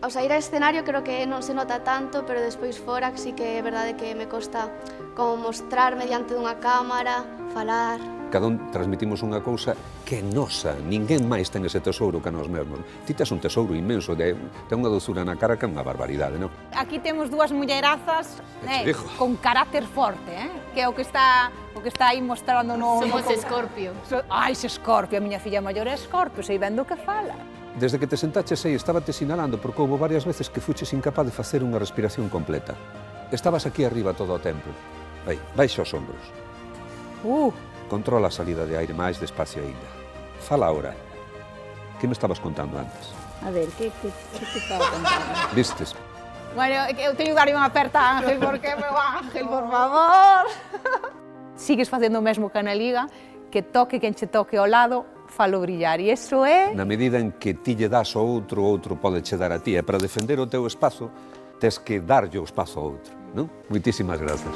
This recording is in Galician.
Ao sair a escenario creo que non se nota tanto, pero despois fora sí que é verdade que me costa como mostrarme diante dunha cámara, falar. Cada un transmitimos unha cousa que é nosa, ninguén máis ten ese tesouro que a nós mesmos. Ti tes un tesouro inmenso, ten unha dozura na cara que é unha barbaridade, non? Aquí temos dúas mullerazas con carácter forte, que é o que está aí mostrando no... Somos Escorpio. Ai, se Escorpio, a miña filla maior é Escorpio, sei vendo o que fala. Desde que te sentaches aí, estábate sinalando, porque houve varias veces que fuches incapaz de facer unha respiración completa. Estabas aquí arriba todo o tempo. Vai, baixa os ombros. Controla a salida de aire máis despacio ainda. Fala ahora. Que me estabas contando antes? A ver, que te estaba contando? Vistes? Bueno, eu teño que darlle unha aperta a Ángel, porque meu Ángel, por favor. Sigues facendo o mesmo que na Liga, que toque quen che toque ao lado, falo brillar, e iso é... Na medida en que ti lle das ao outro, o outro pode che dar a ti, e para defender o teu espazo, tes que darlle o espazo ao outro, non? Moitísimas grazas.